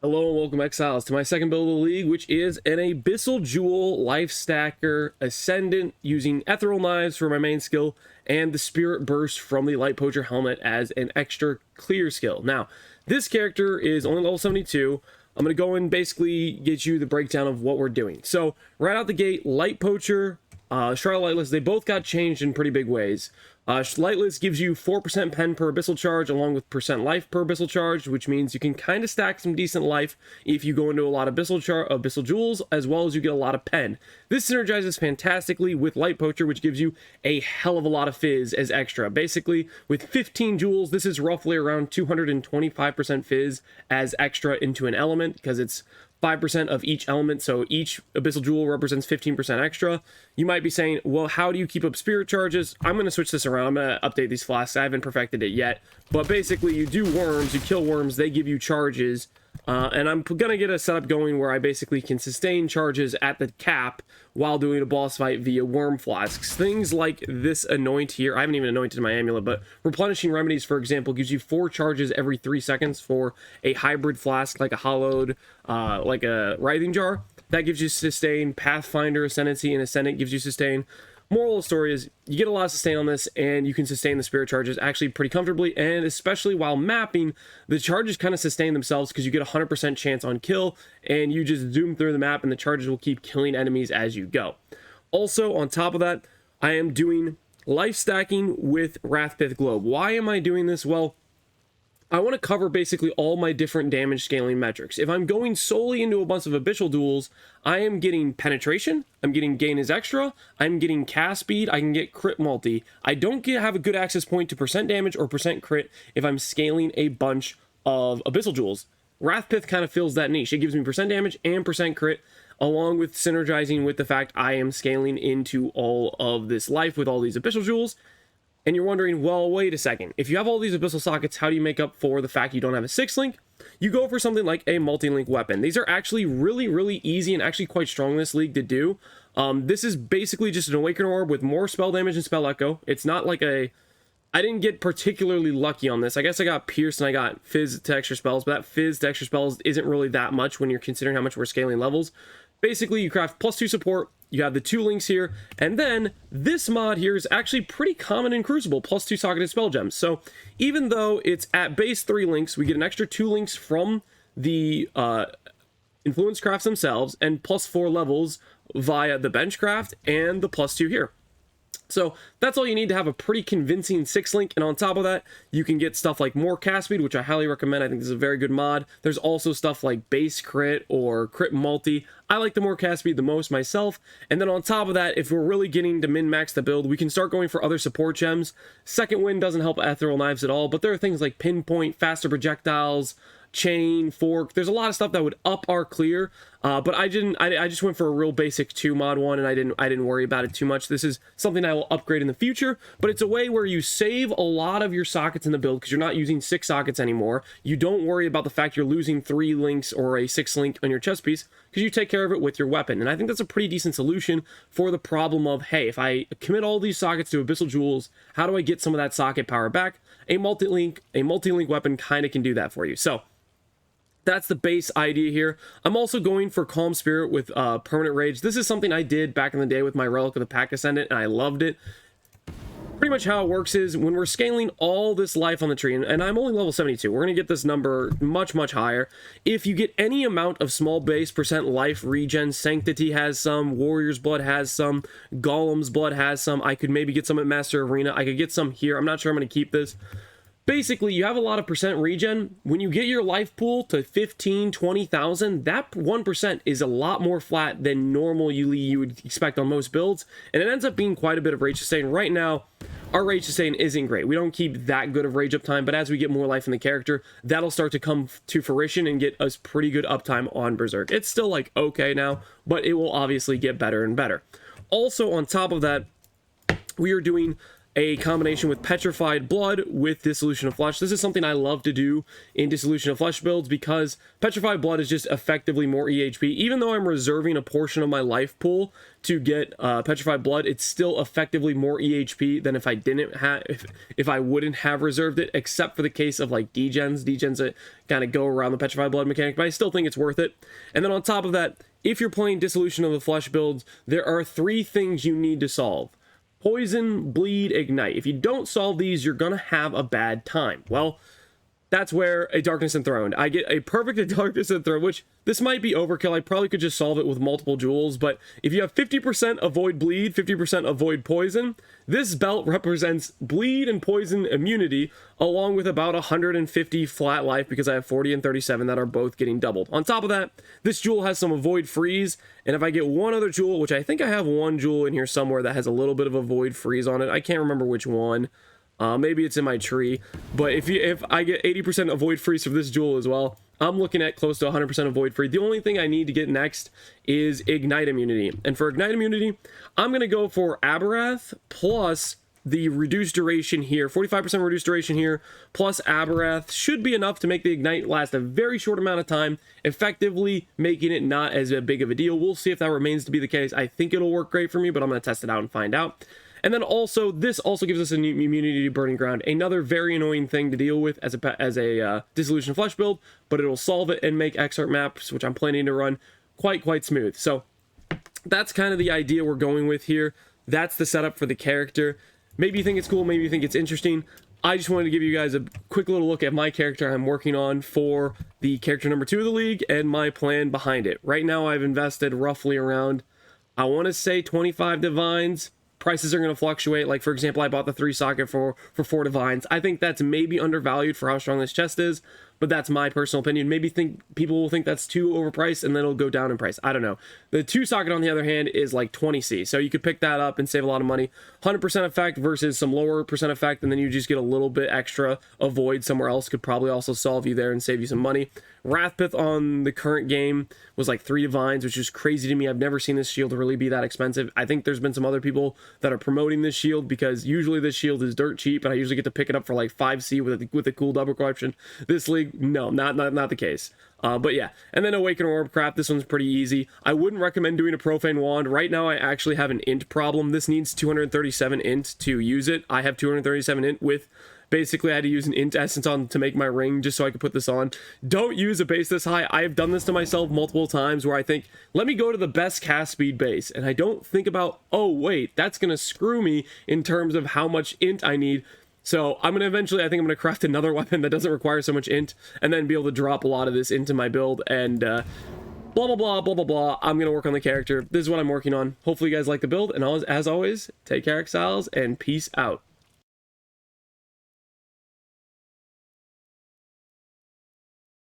Hello and welcome, Exiles, to my second build of the league, which is an Abyssal Jewel Life Stacker Ascendant using Ethereal Knives for my main skill and the Spirit Burst from the Lightpoacher helmet as an extra clear skill. Now, this character is only level 72. I'm going to go and basically get you the breakdown of what we're doing. So, right out the gate, Lightpoacher, shroud, lightless, they both got changed in pretty big ways. Lightless gives you 4% pen per abyssal charge along with percent life per abyssal charge, which means you can kind of stack some decent life if you go into a lot of abyssal jewels, as well as you get a lot of pen. This synergizes fantastically with Lightpoacher, which gives you a hell of a lot of phys as extra. Basically, with 15 jewels, this is roughly around 225% phys as extra into an element, because it's 5% of each element, so each abyssal jewel represents 15% extra. You might be saying, well, how do you keep up spirit charges? I'm going to switch this around. I'm going to update these flasks. I haven't perfected it yet, but basically you do worms, you kill worms, they give you charges, and I'm going to get a setup going where I basically can sustain charges at the cap while doing a boss fight via worm flasks. Things like this anoint here, I haven't even anointed my amulet, but replenishing remedies, for example, gives you 4 charges every 3 seconds for a hybrid flask like a hollowed, like a writhing jar. That gives you sustain. Pathfinder, Ascendancy, and Ascendant gives you sustain. Moral of the story is you get a lot of sustain on this, and you can sustain the spirit charges actually pretty comfortably, and especially while mapping, the charges kind of sustain themselves because you get a 100% chance on kill, and you just zoom through the map, and the charges will keep killing enemies as you go. Also, on top of that, I am doing life stacking with Wrathpith Globe. Why am I doing this? Well, I want to cover basically all my different damage scaling metrics. If I'm going solely into a bunch of abyssal duels, I am getting penetration, I'm getting gain as extra, I'm getting cast speed, I can get crit multi. I don't have a good access point to percent damage or percent crit if I'm scaling a bunch of abyssal jewels. Wrathpith kind of fills that niche. It gives me percent damage and percent crit, along with synergizing with the fact I am scaling into all of this life with all these abyssal jewels. And you're wondering, well, wait a second. If you have all these abyssal sockets, how do you make up for the fact you don't have a 6-link? You go for something like a multi-link weapon. These are actually really easy and actually quite strong in this league to do. This is basically just an awakener orb with more spell damage and spell echo. It's not like a... I didn't get particularly lucky on this. I guess I got pierced and I got phys to extra spells, but that phys to extra spells isn't really that much when you're considering how much we're scaling levels. Basically, you craft +2 support, you have the 2 links here, and then this mod here is actually pretty common in Crucible, +2 socketed spell gems. So even though it's at base 3 links, we get an extra 2 links from the influence crafts themselves, and +4 levels via the bench craft and the +2 here. So that's all you need to have a pretty convincing 6-link, and on top of that, you can get stuff like more cast speed, which I highly recommend. I think this is a very good mod. There's also stuff like base crit or crit multi. I like the more cast speed the most myself, and then on top of that, if we're really getting to min-max the build, we can start going for other support gems. Second Wind doesn't help Ethereal Knives at all, but there are things like Pinpoint, faster projectiles, chain, fork. There's a lot of stuff that would up our clear, but I just went for a real basic 2 mod one, and I didn't worry about it too much. This is something I will upgrade in the future, but it's a way where you save a lot of your sockets in the build because you're not using 6 sockets anymore. You don't worry about the fact you're losing 3 links or a 6-link on your chest piece because you take care of it with your weapon. And I think that's a pretty decent solution for the problem of, hey, if I commit all these sockets to abyssal jewels, how do I get some of that socket power back? A multi-link weapon kind of can do that for you. So that's the base idea here. I'm also going for Calm Spirit with Permanent Rage. This is something I did back in the day with my Relic of the Pact Ascendant, and I loved it. Pretty much how it works is when we're scaling all this life on the tree, and I'm only level 72, we're going to get this number much higher. If you get any amount of small base percent life regen, Sanctity has some, Warrior's Blood has some, Golem's Blood has some, I could maybe get some at Master Arena, I could get some here, I'm not sure I'm going to keep this. Basically, you have a lot of percent regen. When you get your life pool to 15, 20,000, that 1% is a lot more flat than normally you would expect on most builds, and it ends up being quite a bit of rage sustain. Right now, our rage sustain isn't great. We don't keep that good of rage uptime, but as we get more life in the character, that'll start to come to fruition and get us pretty good uptime on Berserk. It's still like okay now, but it will obviously get better and better. Also, on top of that, we are doing a combination with petrified blood with dissolution of flesh. This is something I love to do in dissolution of flesh builds because petrified blood is just effectively more EHP. Even though I'm reserving a portion of my life pool to get petrified blood, it's still effectively more EHP than if I didn't have, if I wouldn't have reserved it, except for the case of like degens that kind of go around the petrified blood mechanic, but I still think it's worth it. And then on top of that, if you're playing dissolution of the flesh builds, there are 3 things you need to solve: poison, bleed, ignite. If you don't solve these, you're gonna have a bad time. Well, that's where a Darkness Enthroned. I get a perfect Darkness Enthroned, which this might be overkill. I probably could just solve it with multiple jewels, but if you have 50% avoid bleed, 50% avoid poison, this belt represents bleed and poison immunity, along with about 150 flat life, because I have 40 and 37 that are both getting doubled. On top of that, this jewel has some avoid freeze, and if I get one other jewel, which I think I have one jewel in here somewhere that has a little bit of avoid freeze on it, I can't remember which one. Maybe it's in my tree, but if I get 80% avoid freeze for this jewel as well, I'm looking at close to 100% avoid free. The only thing I need to get next is ignite immunity, and for ignite immunity, I'm gonna go for Aberrath plus the reduced duration here, 45% reduced duration here, plus Aberrath should be enough to make the ignite last a very short amount of time, effectively making it not as big of a deal. We'll see if that remains to be the case. I think it'll work great for me, but I'm gonna test it out and find out. And then also, this also gives us an immunity to burning ground, another very annoying thing to deal with as a dissolution flesh build, but it'll solve it and make excerpt maps, which I'm planning to run, quite smooth. So that's kind of the idea we're going with here. That's the setup for the character. Maybe you think it's cool, maybe you think it's interesting. I just wanted to give you guys a quick little look at my character I'm working on for the character number 2 of the league and my plan behind it. Right now I've invested roughly around, I want to say 25 divines. Prices are going to fluctuate. Like, for example, I bought the 3 socket for 4 divines. I think that's maybe undervalued for how strong this chest is, but that's my personal opinion. Maybe people will think that's too overpriced, and then it'll go down in price. I don't know. The 2 socket, on the other hand, is like 20C, so you could pick that up and save a lot of money. 100% effect versus some lower percent effect, and then you just get a little bit extra avoid somewhere else could probably also solve you there and save you some money. Wrathpith on the current game was like 3 divines, which is crazy to me. I've never seen this shield really be that expensive. I think there's been some other people that are promoting this shield, because usually this shield is dirt cheap, and I usually get to pick it up for like 5C with a cool double corruption. This league, no, not the case. But yeah, and then Awakener Orb crap, this one's pretty easy. I wouldn't recommend doing a Profane Wand. Right now I actually have an int problem. This needs 237 int to use it. I have 237 int with, basically I had to use an int essence on to make my ring just so I could put this on. Don't use a base this high. I have done this to myself multiple times where I think, let me go to the best cast speed base, and I don't think about, oh wait, that's gonna screw me in terms of how much int I need. So I'm gonna eventually, I think I'm gonna craft another weapon that doesn't require so much int, and then be able to drop a lot of this into my build, and blah blah blah blah blah blah. I'm gonna work on the character. This is what I'm working on. Hopefully you guys like the build, and as always, take care, Exiles, and peace out.